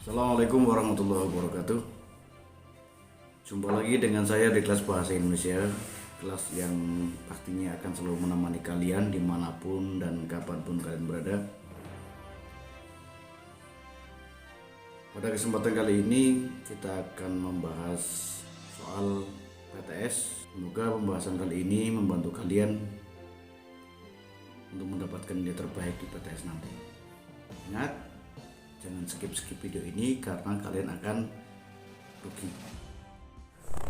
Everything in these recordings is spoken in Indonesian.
Assalamualaikum warahmatullahi wabarakatuh. Jumpa lagi dengan saya di kelas Bahasa Indonesia, kelas yang pastinya akan selalu menemani kalian dimanapun dan kapanpun kalian berada. Pada kesempatan kali ini kita akan membahas soal PTS. Semoga pembahasan kali ini membantu kalian untuk mendapatkan nilai terbaik di PTS nanti. Ingat, jangan skip video ini karena kalian akan rugi.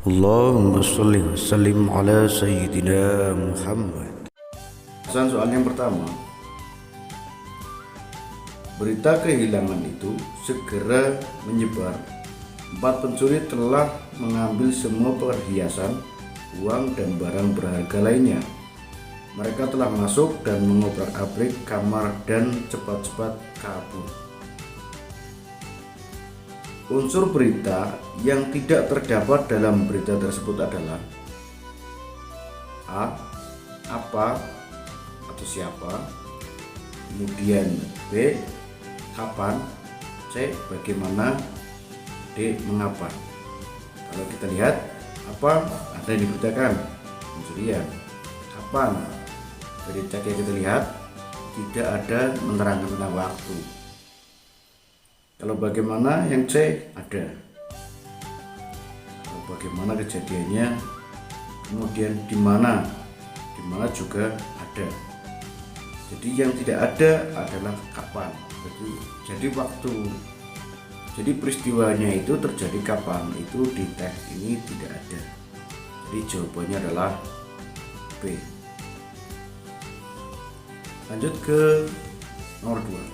Allahumma sholli wa sallim ala sayyidina Muhammad. Soal yang pertama. Berita kehilangan itu segera menyebar. 4 pencuri telah mengambil semua perhiasan, uang dan barang berharga lainnya. Mereka telah masuk dan mengobrak-abrik kamar dan cepat-cepat kabur. Unsur berita yang tidak terdapat dalam berita tersebut adalah A. Apa atau siapa, kemudian B. Kapan, C. Bagaimana, D. Mengapa. Kalau kita lihat, apa ada yang diberitakan pencurian. Kapan, dari cek yang kita lihat tidak ada menerangkan tentang waktu. Kalau bagaimana yang C ada. Kalau bagaimana kejadiannya, kemudian di mana juga ada. Jadi yang tidak ada adalah kapan. Jadi waktu. Jadi peristiwanya itu terjadi kapan, itu di teks ini tidak ada. Jadi jawabannya adalah B. Lanjut ke nomor 2.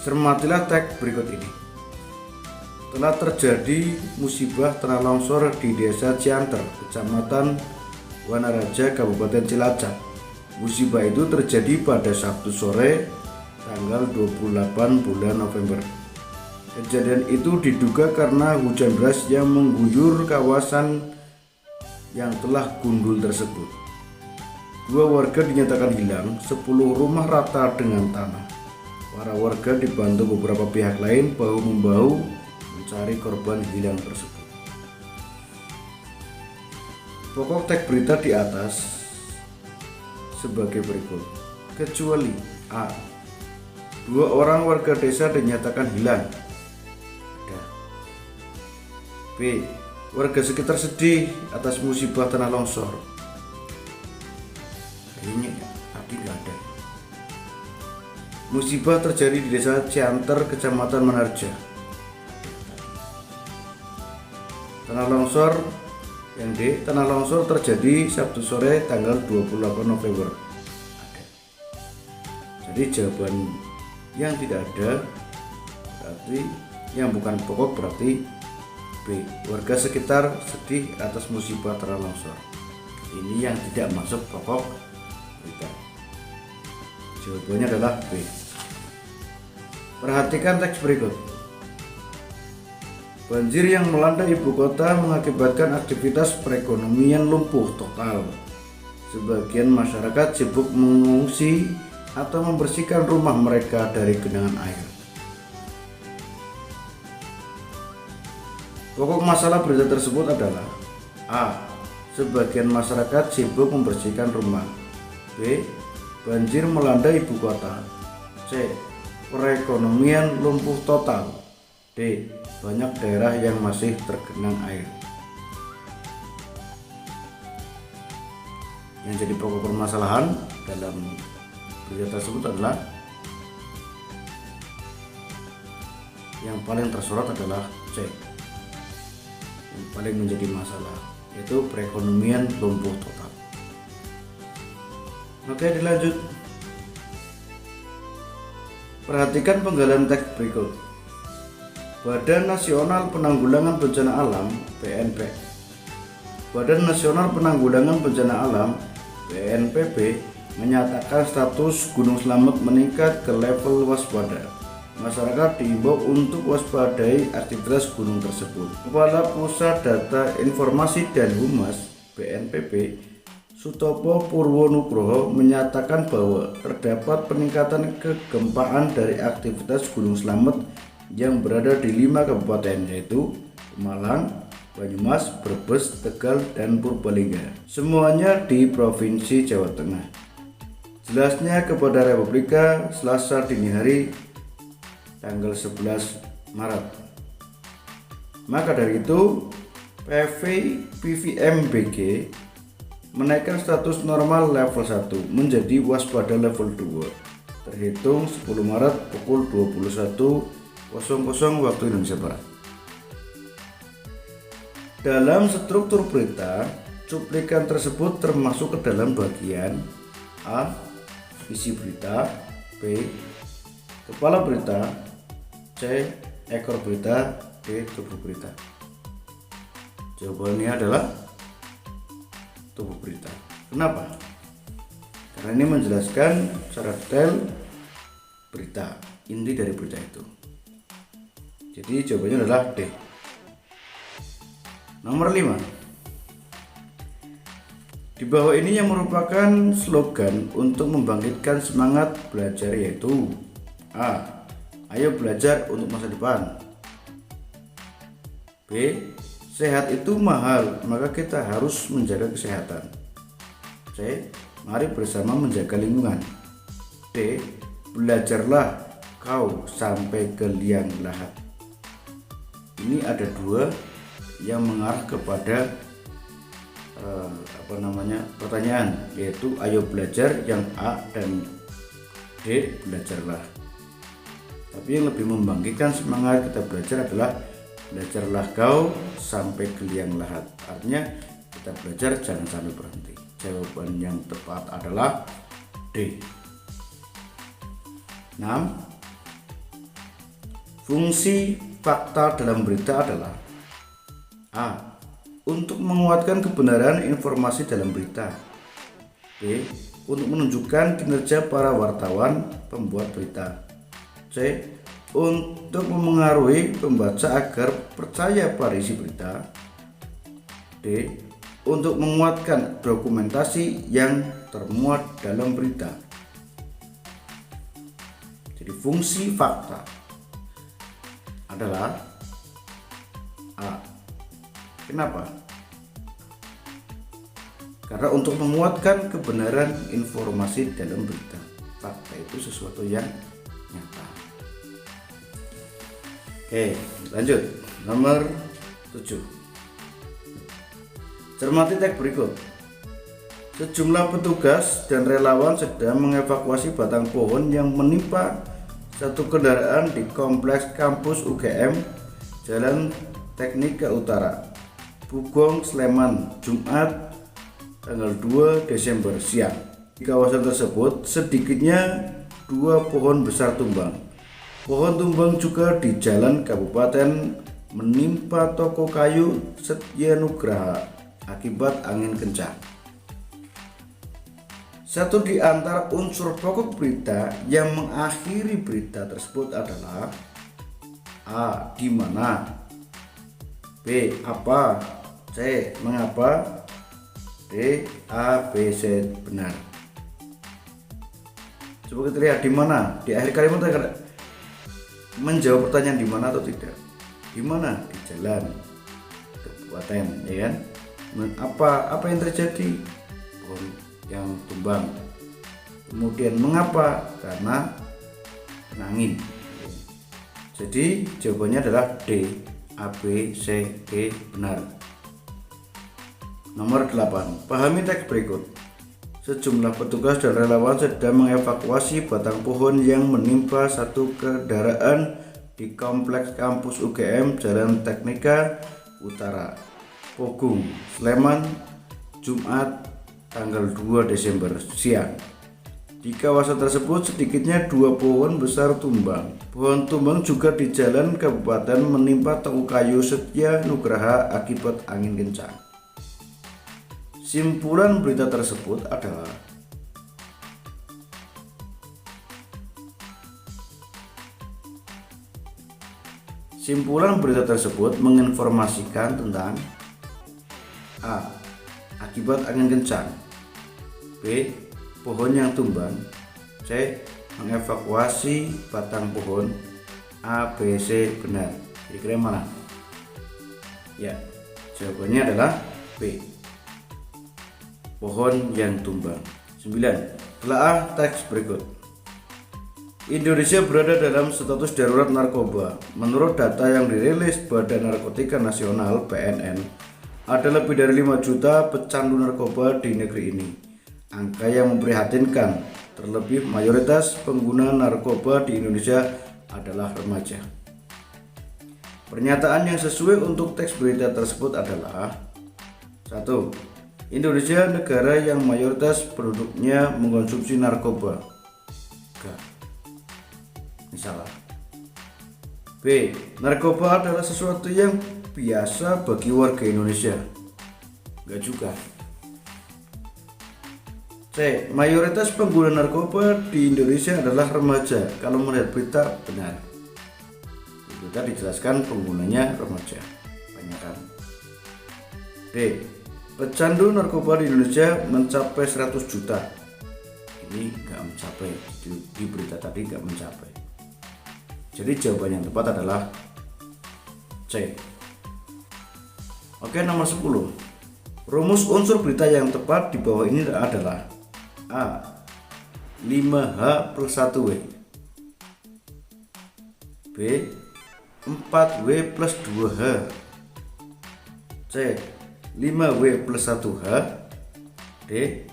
Cermatilah teks berikut ini. Telah terjadi musibah tanah longsor di Desa Cianter, Kecamatan Wanaraja, Kabupaten Cilacap. Musibah itu terjadi pada Sabtu sore, tanggal 28 bulan November. Kejadian itu diduga karena hujan deras yang mengguyur kawasan yang telah gundul tersebut. 2 warga dinyatakan hilang, 10 rumah rata dengan tanah. Para warga dibantu beberapa pihak lain bahu-membahu mencari korban hilang tersebut. Pokok teks berita di atas sebagai berikut. Kecuali A. 2 orang warga desa dinyatakan hilang. Ada. B. Warga sekitar sedih atas musibah tanah longsor. Kayaknya tadi nggak ada. Musibah terjadi di Desa Cianter, Kecamatan Wanaraja. Tanah longsor yang D. Tanah longsor terjadi Sabtu sore tanggal 28 November. Ada. Jadi jawaban yang tidak ada berarti yang bukan pokok berarti B. Warga sekitar sedih atas musibah tanah longsor. Ini yang tidak masuk pokok berita. Jawabannya adalah B. Perhatikan teks berikut. Banjir yang melanda ibu kota mengakibatkan aktivitas perekonomian lumpuh total. Sebagian masyarakat sibuk mengungsi atau membersihkan rumah mereka dari genangan air. Pokok masalah berita tersebut adalah A. Sebagian masyarakat sibuk membersihkan rumah. B. Banjir melanda ibu kota. C. Perekonomian lumpuh total. D. Banyak daerah yang masih tergenang air. Yang jadi pokok permasalahan dalam berita tersebut adalah yang paling tersorot adalah C. Yang paling menjadi masalah yaitu perekonomian lumpuh total. Oke, dilanjut. Perhatikan penggalan teks berikut. Badan Nasional Penanggulangan Bencana Alam (BNP). Badan Nasional Penanggulangan Bencana Alam (BNPB) menyatakan status Gunung Slamet meningkat ke level waspada. Masyarakat diimbau untuk waspadai aktivitas gunung tersebut. Kepala Pusat Data Informasi dan Humas (BNPB) Sutopo Purwonugroho menyatakan bahwa terdapat peningkatan kegempaan dari aktivitas Gunung Slamet yang berada di 5 kabupaten, yaitu Pemalang, Banyumas, Brebes, Tegal, dan Purbalingga. Semuanya di Provinsi Jawa Tengah. Jelasnya kepada Republika Selasa dini hari tanggal 11 Maret. Maka dari itu PVMBG menaikkan status normal level 1 menjadi waspada level 2 terhitung 10 Maret pukul 21.00 waktu Indonesia Barat. Dalam struktur berita, cuplikan tersebut termasuk ke dalam bagian A. Isi berita, B. Kepala berita, C. Ekor berita, D. Tubuh berita. Jawabannya adalah tubuh berita. Kenapa? Karena ini menjelaskan secara detail berita, inti dari berita itu. Jadi jawabannya adalah D. Nomor 5. Di bawah ini yang merupakan slogan untuk membangkitkan semangat belajar, yaitu A. Ayo belajar untuk masa depan. B. Sehat itu mahal, maka kita harus menjaga kesehatan. C. Mari bersama menjaga lingkungan. D. Belajarlah kau sampai ke liang lahat. Ini ada dua yang mengarah kepada pertanyaan, yaitu ayo belajar yang A dan D belajarlah. Tapi yang lebih membangkitkan semangat kita belajar adalah belajarlah kau sampai ke liang lahat. Artinya kita belajar jangan sampai berhenti. Jawaban yang tepat adalah D. 6. Fungsi fakta dalam berita adalah A. Untuk menguatkan kebenaran informasi dalam berita. B. Untuk menunjukkan kinerja para wartawan pembuat berita. C. Untuk memengaruhi pembaca agar percaya pada isi berita. D. Untuk menguatkan dokumentasi yang termuat dalam berita. Jadi fungsi fakta adalah A. Kenapa? Karena untuk menguatkan kebenaran informasi dalam berita. Fakta itu sesuatu yang nyata. Oke, lanjut. Nomor 7. Cermati teks berikut. Sejumlah petugas dan relawan sedang mengevakuasi batang pohon yang menimpa satu kendaraan di kompleks kampus UGM Jalan Teknika Utara, Bugong, Sleman, Jumat tanggal 2 Desember siang. Di kawasan tersebut sedikitnya 2 pohon besar tumbang. Pohon tumbang juga di Jalan Kabupaten menimpa toko kayu Setya Nugraha akibat angin kencang. Satu di antara unsur pokok berita yang mengakhiri berita tersebut adalah A. Di mana, B. Apa, C. Mengapa, D. A, B, C. Benar. Coba kita lihat di mana. Di akhir kalimat ada menjawab pertanyaan di mana atau tidak. Di mana? Di jalan kabupaten, ya kan? Apa yang terjadi? Pohon yang tumbang. Kemudian mengapa? Karena angin. Jadi jawabannya adalah D. A, B, C, D benar. Nomor 8. Pahami teks berikut. Sejumlah petugas dan relawan sedang mengevakuasi batang pohon yang menimpa satu kendaraan di kompleks kampus UGM Jalan Teknika Utara, Pogung, Sleman, Jumat tanggal 2 Desember siang. Di kawasan tersebut sedikitnya 2 pohon besar tumbang. Pohon tumbang juga di Jalan Kabupaten menimpa toko kayu Setya Nugraha akibat angin kencang. Simpulan berita tersebut adalah menginformasikan tentang A. Akibat angin kencang. B. Pohon yang tumbang. C. Mengevakuasi batang pohon. A, B, C benar. Kira-kira mana? Ya, jawabannya adalah B. Pohon yang tumbang. 9. Telaah teks berikut. Indonesia berada dalam status darurat narkoba. Menurut data yang dirilis Badan Narkotika Nasional (BNN), ada lebih dari 5 juta pecandu narkoba di negeri ini. Angka yang memprihatinkan, terlebih mayoritas pengguna narkoba di Indonesia adalah remaja. Pernyataan yang sesuai untuk teks berita tersebut adalah 1. Indonesia negara yang mayoritas penduduknya mengkonsumsi narkoba. Enggak. Ini salah. B. Narkoba adalah sesuatu yang biasa bagi warga Indonesia. Enggak juga. C. Mayoritas pengguna narkoba di Indonesia adalah remaja. Kalau melihat berita, benar. Di berita dijelaskan penggunanya remaja. Banyakan. D. Pecandu narkoba di Indonesia mencapai 100 juta. Ini nggak mencapai. Di berita tadi nggak mencapai. Jadi jawaban yang tepat adalah C. Oke, nomor 10. Rumus unsur berita yang tepat di bawah ini adalah A. 5H plus 1W. B. 4W plus 2H. C. 5W plus 1H. D.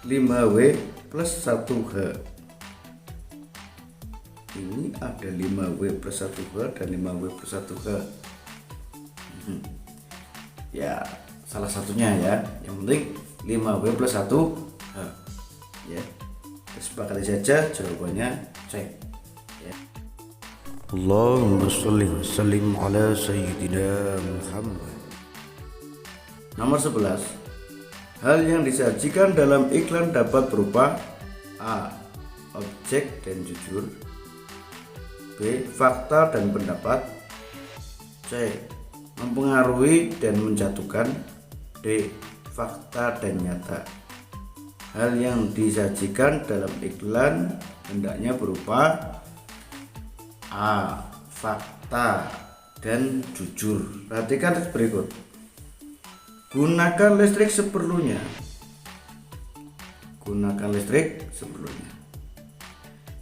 5W plus 1H. Ini ada 5W plus 1H dan 5W plus 1H. Ya, salah satunya ya. Yang penting 5W plus 1H. Ya, sepakati saja jawabannya C. Ya. Allahumma sholli wa sallim ala sayyidina Muhammad. Nomor 11. Hal yang disajikan dalam iklan dapat berupa A. Objek dan jujur. B. Fakta dan pendapat. C. Mempengaruhi dan menjatuhkan. D. Fakta dan nyata. Hal yang disajikan dalam iklan hendaknya berupa A. Fakta dan jujur. Perhatikan berikut. Gunakan listrik seperlunya. Gunakan listrik seperlunya.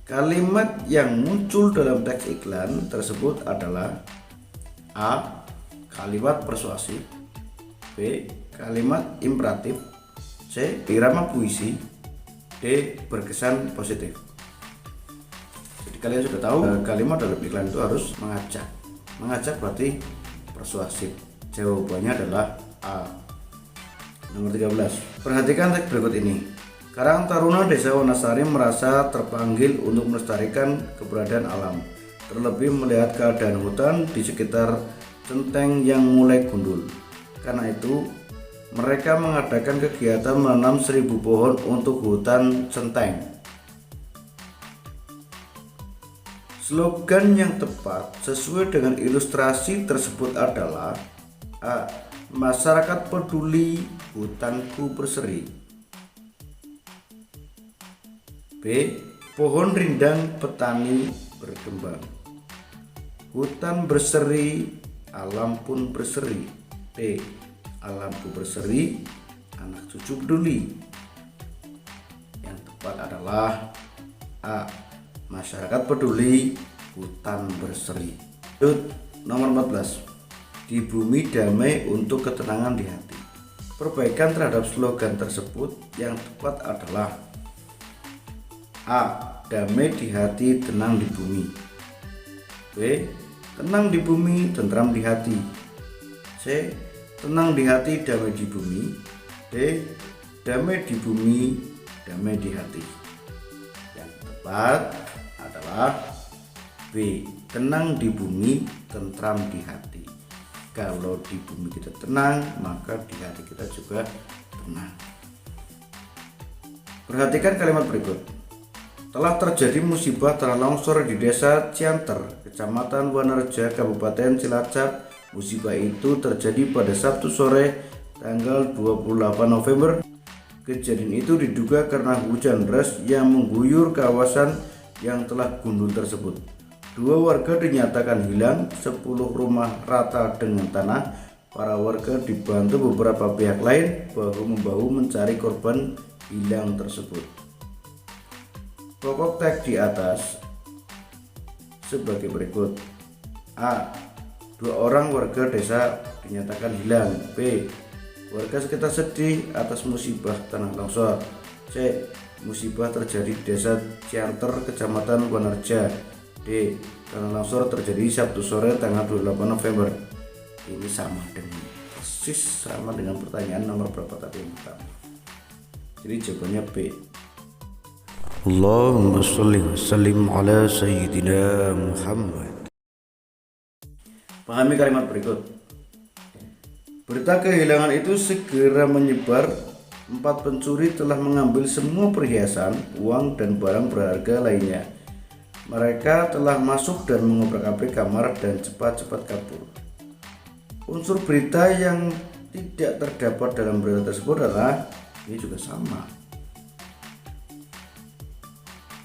Kalimat yang muncul dalam teks iklan tersebut adalah A. Kalimat persuasif. B. Kalimat imperatif. C. Irama puisi. D. Berkesan positif. Jadi kalian sudah tahu kalimat dalam iklan itu harus mengajak. Mengajak berarti persuasif. Jawabannya adalah A. Nomor 13. Perhatikan teks berikut ini. Karang Taruna Desa Wanasari merasa terpanggil untuk melestarikan keberadaan alam, terlebih melihat keadaan hutan di sekitar centeng yang mulai gundul. Karena itu, mereka mengadakan kegiatan menanam 1000 pohon untuk hutan centeng. Slogan yang tepat sesuai dengan ilustrasi tersebut adalah A. Masyarakat peduli, hutanku berseri. B. Pohon rindang petani berkembang. Hutan berseri, alam pun berseri. D. Alamku berseri, anak cucu peduli. Yang tepat adalah A. Masyarakat peduli, hutan berseri. Nomor 14. Di bumi damai untuk ketenangan di hati. Perbaikan terhadap slogan tersebut yang tepat adalah A. Damai di hati, tenang di bumi. B. Tenang di bumi, tentram di hati. C. Tenang di hati, damai di bumi. D. Damai di bumi, damai di hati. Yang tepat adalah B. Tenang di bumi, tentram di hati. Kalau di bumi kita tenang, maka di hati kita juga tenang. Perhatikan kalimat berikut. Telah terjadi musibah tanah longsor di Desa Cianter, Kecamatan Wanareja, Kabupaten Cilacap. Musibah itu terjadi pada Sabtu sore tanggal 28 November Kejadian itu diduga karena hujan deras yang mengguyur kawasan yang telah gundul tersebut. 2 warga dinyatakan hilang, 10 rumah rata dengan tanah. Para warga dibantu beberapa pihak lain bahu-membahu mencari korban hilang tersebut. Pokok teks di atas sebagai berikut. A. 2 orang warga desa dinyatakan hilang. B. Warga sekitar sedih atas musibah tanah longsor. C. Musibah terjadi di desa Cianter, Kecamatan Wanarja. D. Tanah longsor terjadi Sabtu sore tanggal 28 November. Ini persis sama dengan pertanyaan nomor berapa tadi yang pertama. Jadi jawabannya B. Allahumma sholli wa sallim ala sayyidina Muhammad. Pahami kalimat berikut. Berita kehilangan itu segera menyebar. 4 pencuri telah mengambil semua perhiasan, uang, dan barang berharga lainnya. Mereka telah masuk dan mengobrak-abrik kamar dan cepat-cepat kabur. Unsur berita yang tidak terdapat dalam berita tersebut adalah ini juga sama.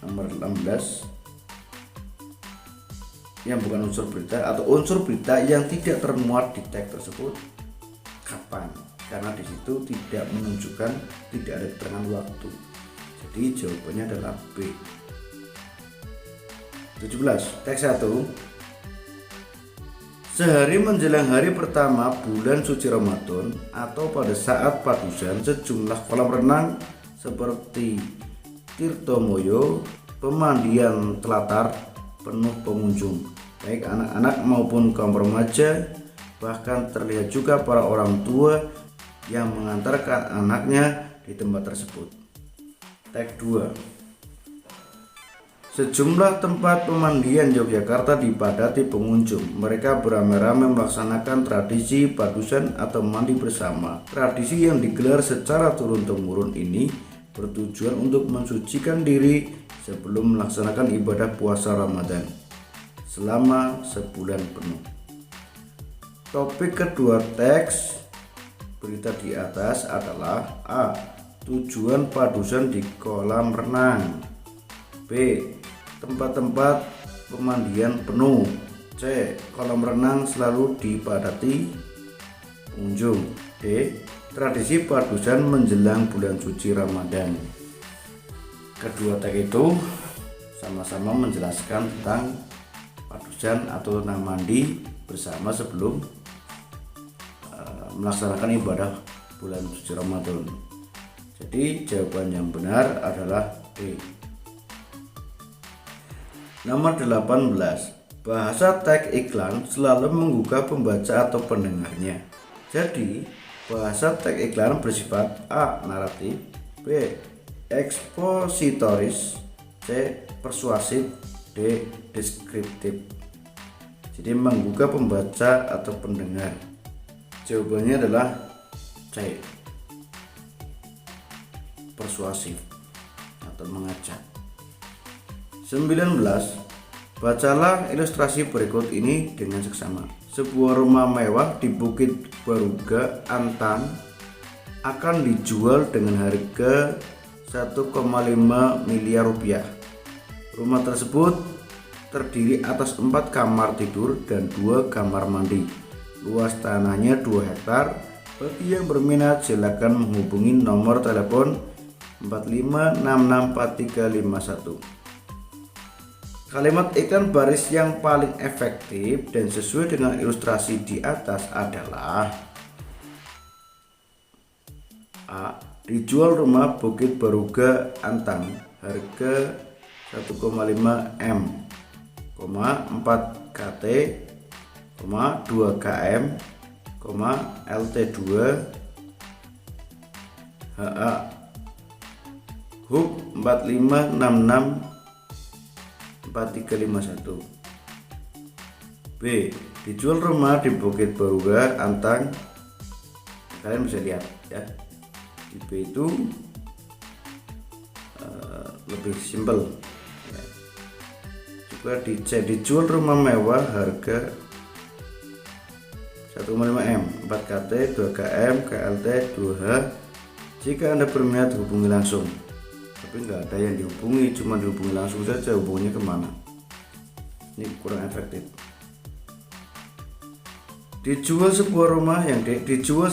Nomor 16 yang bukan unsur berita atau unsur berita yang tidak termuat di teks tersebut. Kapan? Karena di situ tidak menunjukkan, tidak ada keterangan waktu. Jadi jawabannya adalah B. 17. Teks 1. Sehari menjelang hari pertama bulan suci Ramadan atau pada saat padusan, sejumlah kolam renang seperti Tirtomoyo, pemandian Telatar penuh pengunjung, baik anak-anak maupun kaum remaja. Bahkan terlihat juga para orang tua yang mengantarkan anaknya di tempat tersebut. Teks 2. Sejumlah tempat pemandian Yogyakarta dipadati pengunjung. Mereka beramai-ramai melaksanakan tradisi padusan atau mandi bersama. Tradisi yang digelar secara turun-temurun ini bertujuan untuk mensucikan diri sebelum melaksanakan ibadah puasa Ramadan selama sebulan penuh. Topik kedua teks berita di atas adalah A. Tujuan padusan di kolam renang. B. Tempat-tempat pemandian penuh. C. Kolam renang selalu dipadati pengunjung. D. Tradisi padusan menjelang bulan suci Ramadan. Kedua teks itu sama-sama menjelaskan tentang padusan atau mandi bersama sebelum melaksanakan ibadah bulan suci Ramadan. Jadi jawaban yang benar adalah D. Nomor 18. Bahasa teks iklan selalu menggugah pembaca atau pendengarnya. Jadi bahasa teks iklan bersifat A. Naratif, B. Ekspositoris, C. Persuasif, D. Deskriptif. Jadi menggugah pembaca atau pendengar. Jawabannya adalah C. Persuasif atau mengajak. 19. Bacalah ilustrasi berikut ini dengan seksama. Sebuah rumah mewah di Bukit Baruga, Antang akan dijual dengan harga 1,5 miliar rupiah. Rumah tersebut terdiri atas 4 kamar tidur dan 2 kamar mandi. Luas tanahnya 2 hektar. Bagi yang berminat silakan menghubungi nomor telepon 45664351. Kalimat iklan baris yang paling efektif dan sesuai dengan ilustrasi di atas adalah A. Dijual rumah Bukit Baruga Antang harga 1,5 M, 4 KT, 2 KM, LT2 HA HUB 4566 4351. B. Dijual rumah di Bukit Baruga Antang. Kalian bisa lihat ya, di B itu lebih simpel ya. Juga di C. Dijual rumah mewah harga 1,5 M, 4 KT, 2 KM, KLT, 2H. C. Jika Anda berminat hubungi langsung. Tapi nggak ada yang dihubungi, cuma dihubungi langsung saja, hubungannya kemana? Ini kurang efektif. Dijual sebuah rumah yang dijual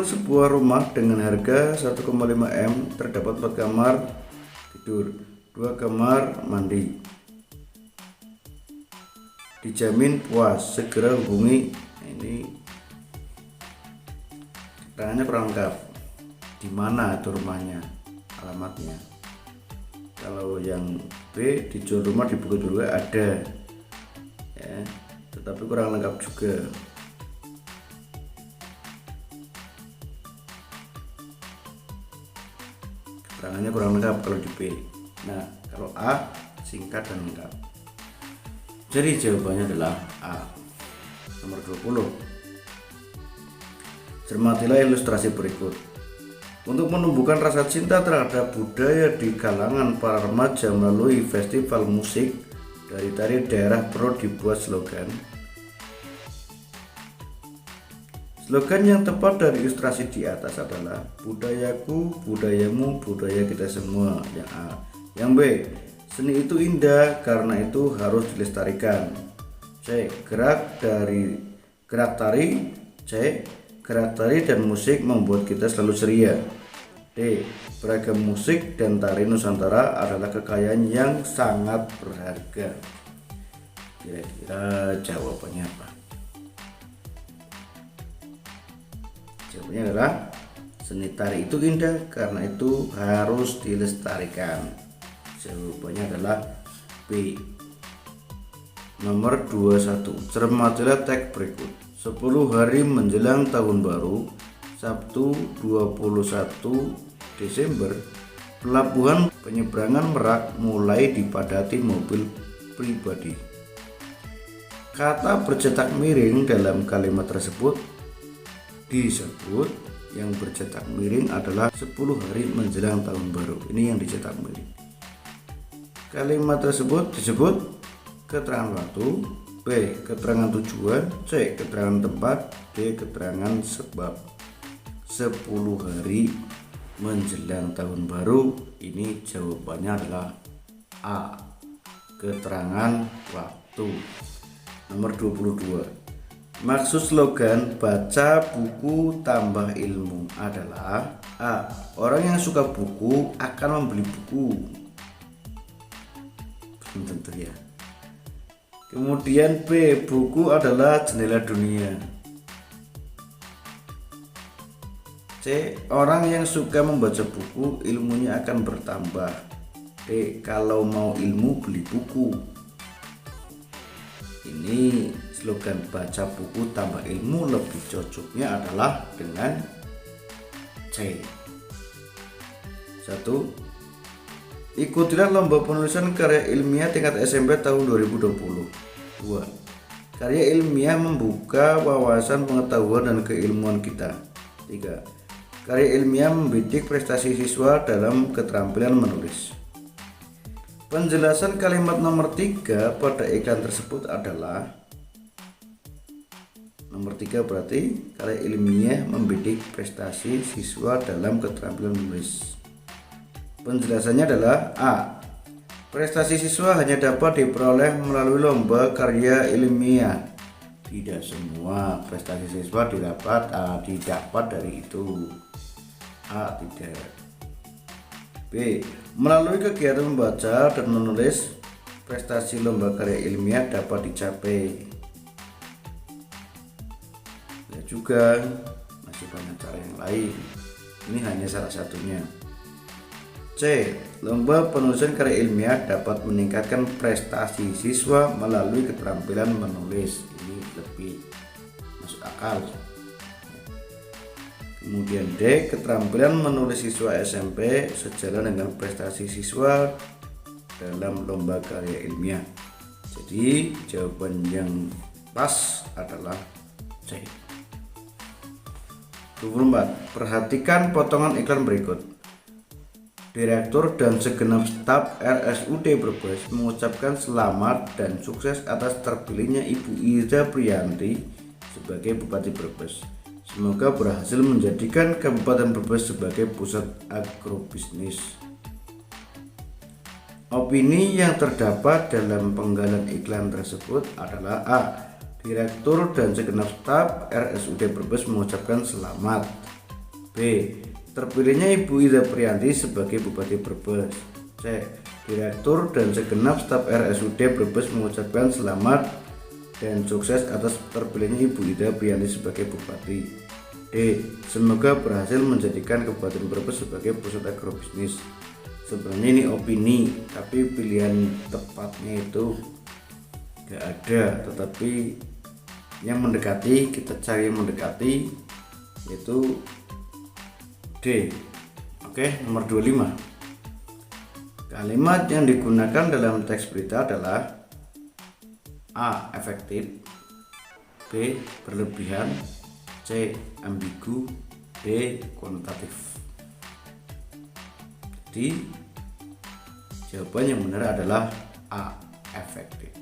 sebuah rumah dengan harga 1,5 M, terdapat 4 kamar tidur, 2 kamar mandi. Dijamin puas, segera hubungi. Ini keterangannya kurang lengkap. Di mana itu rumahnya, alamatnya. Kalau yang B, dijual rumah di Bukit Duri ada ya, tetapi kurang lengkap juga. Keterangannya kurang lengkap kalau di B. Nah, kalau A singkat dan lengkap. Jadi jawabannya adalah A. Nomor 20. Cermatilah ilustrasi berikut. Untuk menumbuhkan rasa cinta terhadap budaya di kalangan para remaja melalui festival musik dari tari daerah perlu dibuat slogan. Slogan yang tepat dari ilustrasi di atas adalah budayaku, budayamu, budaya kita semua. Yang A. Yang B. Seni itu indah, karena itu harus dilestarikan. C. Gerak tari. C. Gerak tari dan musik membuat kita selalu ceria. D. Beragam musik dan tari Nusantara adalah kekayaan yang sangat berharga. Kira-kira jawabannya apa? Jawabannya adalah seni tari itu indah, karena itu harus dilestarikan. Jawabannya adalah B. Nomor 21. Cermatilah teks berikut. 10 hari menjelang tahun baru, Sabtu 21 Desember, pelabuhan penyeberangan Merak mulai dipadati mobil pribadi. Kata bercetak miring dalam kalimat tersebut disebut. Yang bercetak miring adalah 10 hari menjelang tahun baru. Ini yang dicetak miring. Kalimat tersebut disebut keterangan waktu, B. Keterangan tujuan, C. Keterangan tempat, D. Keterangan sebab. 10 hari menjelang tahun baru, ini jawabannya adalah A. Keterangan waktu. Nomor 22. Maksud slogan baca buku tambah ilmu adalah A. Orang yang suka buku akan membeli buku. Belum tentu ya. Kemudian B. Buku adalah jendela dunia. C. Orang yang suka membaca buku ilmunya akan bertambah. D. Kalau mau ilmu beli buku. Ini slogan baca buku tambah ilmu lebih cocoknya adalah dengan C. 1. Ikutilah lomba penulisan karya ilmiah tingkat SMP tahun 2020. 2. Karya ilmiah membuka wawasan pengetahuan dan keilmuan kita. 3. Karya ilmiah membidik prestasi siswa dalam keterampilan menulis. Penjelasan kalimat nomor 3 pada iklan tersebut adalah nomor 3, berarti karya ilmiah membidik prestasi siswa dalam keterampilan menulis. Penjelasannya adalah A. Prestasi siswa hanya dapat diperoleh melalui lomba karya ilmiah. Tidak semua prestasi siswa didapat dari itu. A. Tidak. B. Melalui kegiatan membaca dan menulis, prestasi lomba karya ilmiah dapat dicapai. Ya juga, masih banyak cara yang lain. Ini hanya salah satunya. C. Lomba penulisan karya ilmiah dapat meningkatkan prestasi siswa melalui keterampilan menulis. Ini lebih masuk akal. Kemudian D. Keterampilan menulis siswa SMP sejalan dengan prestasi siswa dalam lomba karya ilmiah. Jadi jawaban yang pas adalah C. 24. Perhatikan potongan iklan berikut. Direktur dan segenap staf RSUD Brebes mengucapkan selamat dan sukses atas terpilihnya Ibu Ida Priyanti sebagai Bupati Brebes. Semoga berhasil menjadikan Kabupaten Brebes sebagai pusat agrobisnis. Opini yang terdapat dalam penggalan iklan tersebut adalah A. Direktur dan segenap staf RSUD Brebes mengucapkan selamat. B. Terpilihnya Ibu Ida Priyanti sebagai Bupati Brebes. C. Direktur dan segenap staf RSUD Brebes mengucapkan selamat dan sukses atas terpilihnya Ibu Ida Priyanti sebagai Bupati. D. Semoga berhasil menjadikan Kabupaten Brebes sebagai pusat agrobisnis. Sebenarnya ini opini, tapi pilihan tepatnya itu gak ada, tetapi yang mendekati, kita cari yang mendekati, yaitu D. Oke, nomor 25. Kalimat yang digunakan dalam teks berita adalah A. Efektif, B. Berlebihan, C. Ambigu, D. Konotatif. Jadi jawaban yang benar adalah A. Efektif.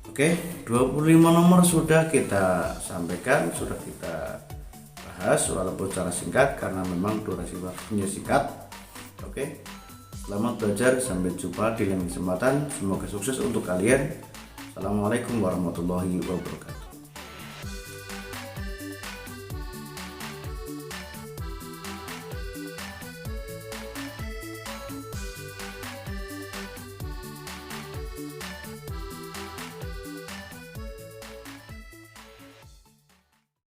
Oke, 25 nomor sudah kita sampaikan, sudah kita bahas walaupun secara singkat karena memang durasi waktunya singkat. Oke. Selamat belajar, sampai jumpa di lain kesempatan. Semoga sukses untuk kalian. Assalamualaikum warahmatullahi wabarakatuh.